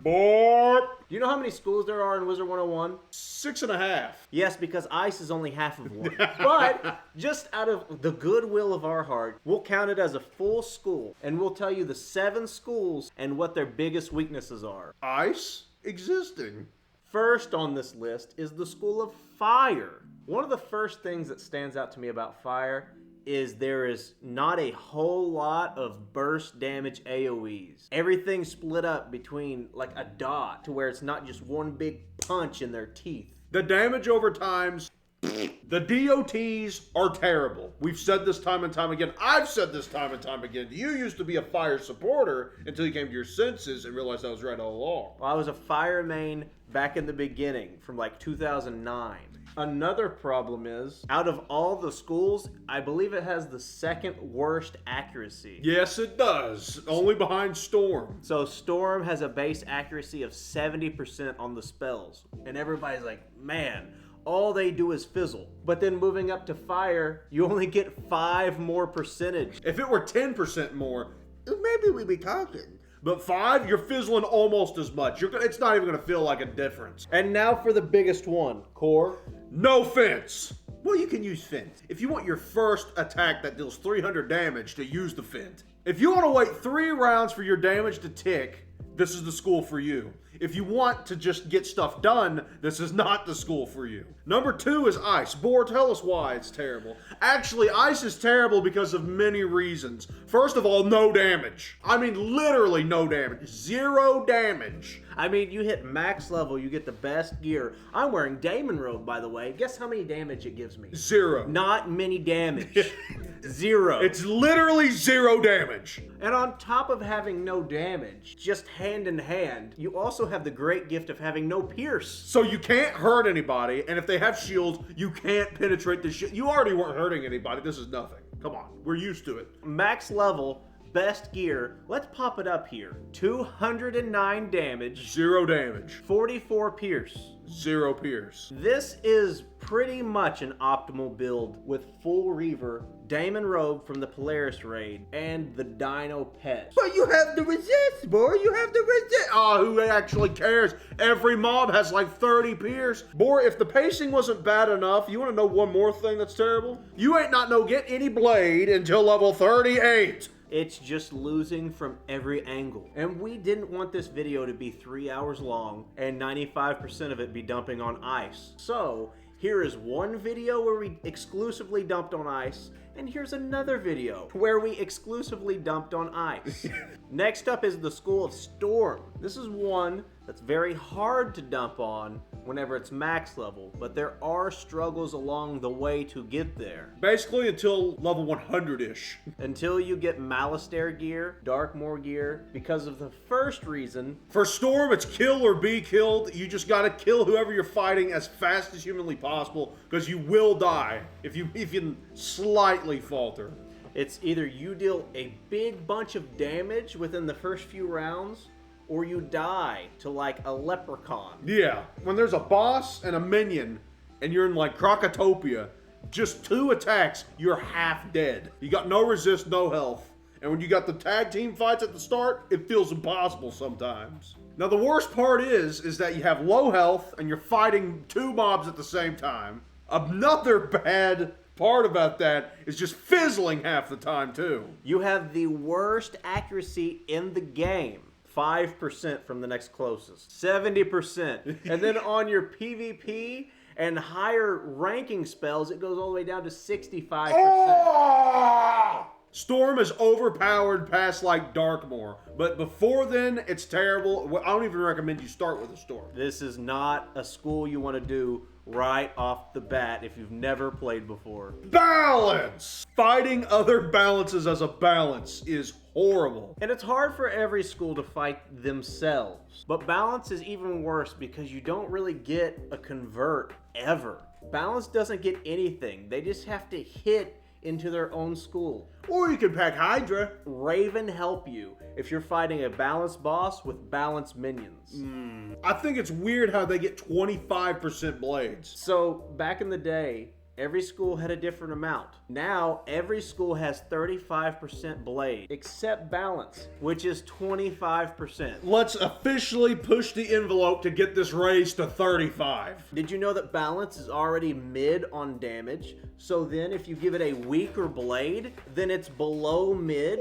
Boar. Do you know how many schools there are in Wizard 101? 6.5. Yes, because ice is only half of one. But just out of the goodwill of our heart, we'll count it as a full school, and we'll tell you the 7 schools and what their biggest weaknesses are. Ice existing. First on this list is the School of Fire. One of the first things that stands out to me about fire is there is not a whole lot of burst damage AoEs. Everything's split up between like a dot to where it's not just one big punch in their teeth. The damage over times, the DOTs are terrible. We've said this time and time again. I've said this time and time again. You used to be a fire supporter until you came to your senses and realized I was right all along. Well, I was a fire main back in the beginning from like 2009. Another problem is, out of all the schools, I believe it has the second worst accuracy. Yes, it does. Only behind Storm. So Storm has a base accuracy of 70% on the spells. And everybody's like, man, all they do is fizzle. But then moving up to Fire, you only get 5 more percentage. If it were 10% more, maybe we'd be talking. But 5, you're fizzling almost as much. It's not even going to feel like a difference. And now for the biggest one, Core. No fence. Well, you can use Fent. If you want your first attack that deals 300 damage to use the Fent. If you want to wait 3 rounds for your damage to tick, this is the school for you. If you want to just get stuff done, this is not the school for you. Number 2 is Ice. Boar, tell us why it's terrible. Actually, Ice is terrible because of many reasons. First of all, no damage. I mean, literally no damage. 0 damage. I mean, you hit max level, you get the best gear. I'm wearing Daemon Robe, by the way. Guess how many damage it gives me? 0. Not many damage. 0. It's literally 0 damage. And on top of having no damage, just hand in hand, you also have the great gift of having no pierce. So you can't hurt anybody, and if they have shields, you can't penetrate the shield. You already weren't hurting anybody. This is nothing. Come on, we're used to it. Max level, best gear. Let's pop it up here. 209 damage. 0 damage. 44 pierce. 0 pierce. This is pretty much an optimal build with full Reaver, Daemon Robe from the Polaris raid, and the Dino Pet. But you have the resist, boy. You have the resist. Oh, who actually cares? Every mob has like 30 pierce. Boy, if the pacing wasn't bad enough, you want to know one more thing that's terrible? You ain't not no get any blade until level 38. It's just losing from every angle. And we didn't want this video to be 3 hours long and 95% of it be dumping on ice. So here is one video where we exclusively dumped on ice, and here's another video where we exclusively dumped on ice. Next up is the School of Storm. This is one that's very hard to dump on whenever it's max level, but there are struggles along the way to get there. Basically until level 100-ish. Until you get Malistaire gear, Darkmoor gear, because of the first reason. For Storm, it's kill or be killed. You just gotta kill whoever you're fighting as fast as humanly possible, because you will die if you slightly falter. It's either you deal a big bunch of damage within the first few rounds, or you die to like a leprechaun. Yeah, when there's a boss and a minion, and you're in like Crocotopia, just 2 attacks, you're half dead. You got no resist, no health. And when you got the tag team fights at the start, it feels impossible sometimes. Now the worst part is that you have low health and you're fighting 2 mobs at the same time. Another bad part about that is just fizzling half the time too. You have the worst accuracy in the game. 5% from the next closest. 70%. And then on your PvP and higher ranking spells, it goes all the way down to 65%. Oh! Storm is overpowered past like Darkmoor, but before then, it's terrible. I don't even recommend you start with a Storm. This is not a school you want to do right off the bat if you've never played before. Balance! Fighting other balances as a balance is horrible. And it's hard for every school to fight themselves. But balance is even worse because you don't really get a convert ever. Balance doesn't get anything. They just have to hit into their own school. Or you can pack Hydra. Raven help you if you're fighting a balanced boss with balanced minions. I think it's weird how they get 25% blades. So back in the day, Every school had a different amount. Now, every school has 35% blade, except balance, which is 25%. Let's officially push the envelope to get this raised to 35. Did you know that balance is already mid on damage? So then if you give it a weaker blade, then it's below mid?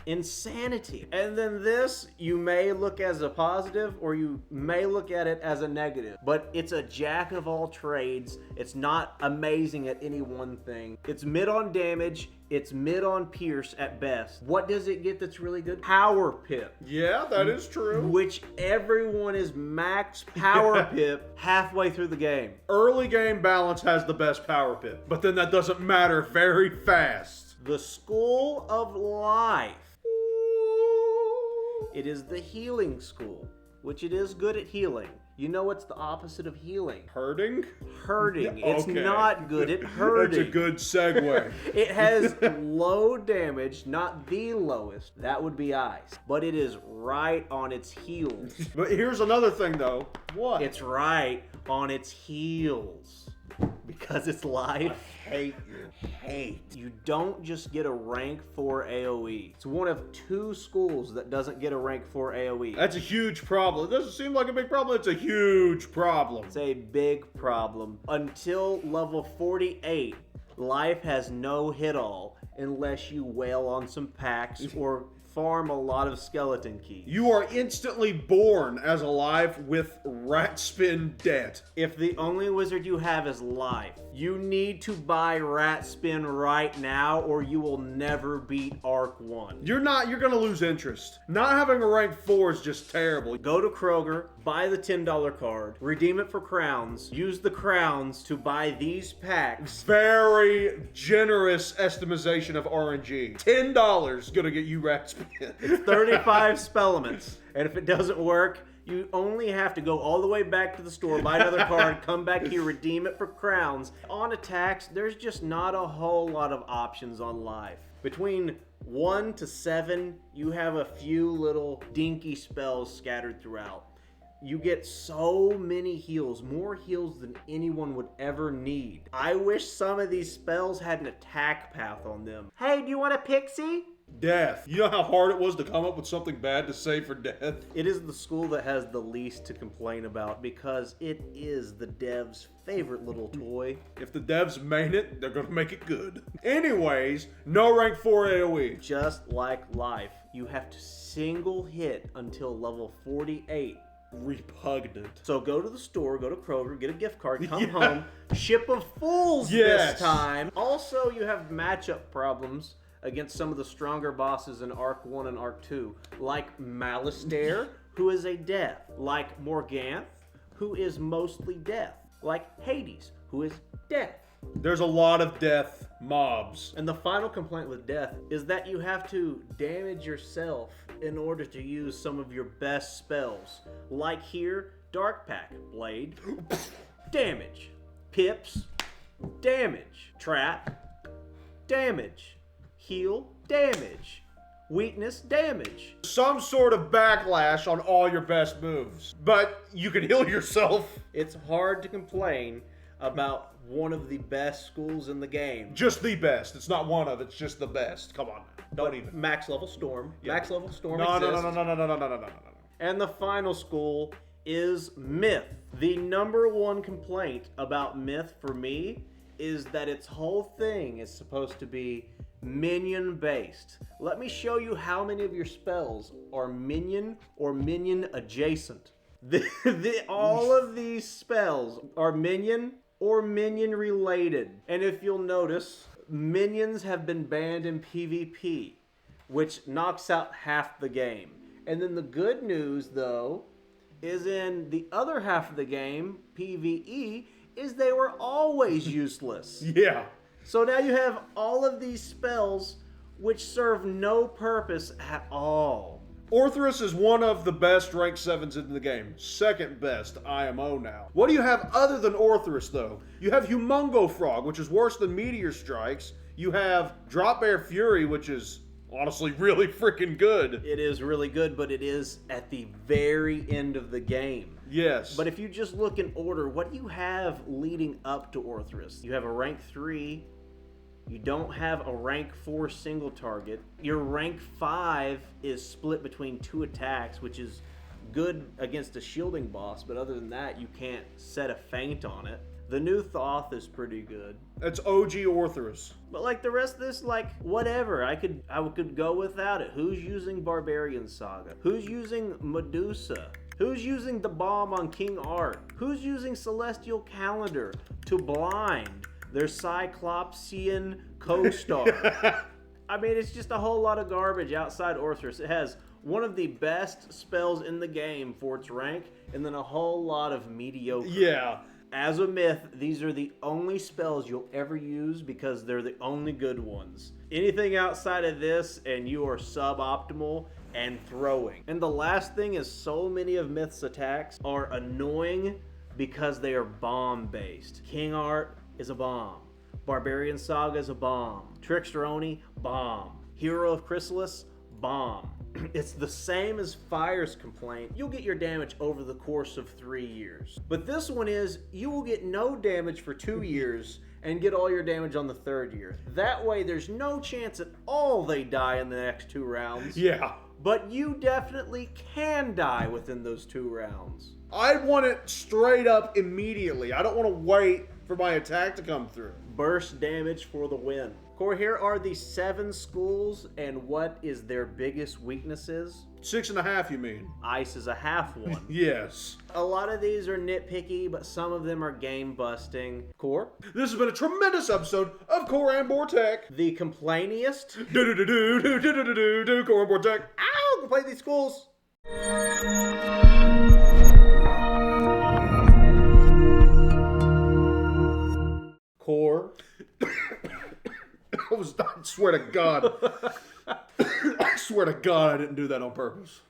Insanity. And then this, you may look as a positive or you may look at it as a negative, but it's a jack of all trades. It's not amazing at any one thing. It's mid on damage, it's mid on pierce at best. What does it get that's really good? Power pip. Yeah, that is true. Which everyone is max power pip halfway through the game. Early game balance has the best power pip, but then that doesn't matter very fast. The School of Life. It is the healing school, which it is good at healing. You know what's the opposite of healing? Hurting? Hurting. Yeah, It's okay. not good at hurting. That's a good segue. It has low damage, not the lowest. That would be ice. But it is right on its heels. But here's another thing though. What? It's right on its heels. Because it's life. hate you. Hate. You don't just get a rank 4 AoE. It's one of 2 schools that doesn't get a rank 4 AoE. That's a huge problem. It doesn't seem like a big problem. It's a huge problem. It's a big problem. Until level 48, life has no hit all unless you wail on some packs or farm a lot of skeleton keys. You are instantly born as alive with rat spin debt. If the only wizard you have is life, you need to buy rat spin right now or you will never beat Arc 1. You're gonna lose interest. Not having a rank 4 is just terrible. Go to Kroger, buy the $10 card, redeem it for crowns, use the crowns to buy these packs. Very generous estimation of RNG. $10 gonna get you rat spin. It's 35 spellements, and if it doesn't work, you only have to go all the way back to the store, buy another card, come back here, redeem it for crowns. On attacks, there's just not a whole lot of options on life. Between 1 to 7, you have a few little dinky spells scattered throughout. You get so many heals, more heals than anyone would ever need. I wish some of these spells had an attack path on them. Hey, do you want a pixie? Death. You know how hard it was to come up with something bad to say for death? It is the school that has the least to complain about because it is the devs' favorite little toy. If the devs made it, they're gonna make it good. Anyways, no rank 4 AoE. Just like life, you have to single hit until level 48. Repugnant. So go to the store, go to Kroger, get a gift card, come home, ship of fools Yes. this time. Also, you have matchup problems against some of the stronger bosses in Arc 1 and Arc 2, like Malastare, who is a death, like Morganth, who is mostly death, like Hades, who is death. There's a lot of death mobs. And the final complaint with death is that you have to damage yourself in order to use some of your best spells. Like here, Dark Pack, Blade, damage, Pips, damage, Trap, damage, Heal, damage, Weakness, damage. Some sort of backlash on all your best moves. But you can heal yourself. It's hard to complain about one of the best schools in the game. Just the best. It's not one of, it's just the best. Come on now. Don't even. Max level Storm. Yeah. Max level Storm No. exists. And the final school is Myth. The number one complaint about Myth for me is that its whole thing is supposed to be minion based. Let me show you how many of your spells are minion or minion adjacent. All of these spells are minion or minion related. And if you'll notice, minions have been banned in PvP, which knocks out half the game. And then the good news, though, is in the other half of the game, PvE, is they were always useless. Yeah. So now you have all of these spells which serve no purpose at all. Orthrus is one of the best rank 7s in the game. Second best IMO now. What do you have other than Orthrus, though? You have Humongo Frog, which is worse than Meteor Strikes. You have Drop Bear Fury, which is honestly really freaking good. It is really good, but it is at the very end of the game. Yes. But if you just look in order, what do you have leading up to Orthrus? You have a rank 3. You don't have a rank 4 single target. Your rank 5 is split between 2 attacks, which is good against a shielding boss, but other than that, you can't set a feint on it. The new Thoth is pretty good. That's OG Orthrus. But like the rest of this, like whatever. I could go without it. Who's using Barbarian Saga? Who's using Medusa? Who's using the bomb on King Art? Who's using Celestial Calendar to blind their Cyclopsian co-star? I mean, it's just a whole lot of garbage outside Orthrus. It has one of the best spells in the game for its rank, and then a whole lot of mediocre. Yeah. As a myth, these are the only spells you'll ever use because they're the only good ones. Anything outside of this, and you are suboptimal and throwing. And the last thing is, so many of Myth's attacks are annoying because they are bomb-based. King Art is a bomb. Barbarian Saga is a bomb. Trickster Oni, bomb. Hero of Chrysalis, bomb. It's the same as Fire's complaint. You'll get your damage over the course of 3 years. But this one is, you will get no damage for 2 years and get all your damage on the 3rd year. That way, there's no chance at all they die in the next 2 rounds. Yeah. But you definitely can die within those 2 rounds. I want it straight up immediately. I don't want to wait for my attack to come through. Burst damage for the win. Core, here are the 7 schools and what is their biggest weaknesses. 6.5, you mean? Ice is a half one. Yes. A lot of these are nitpicky, but some of them are game busting. Core? This has been a tremendous episode of Core and Boar Tech. The complainiest. Do Core and Boar Tech. Ow! Complain these schools. Core. I swear to God. I swear to God I didn't do that on purpose.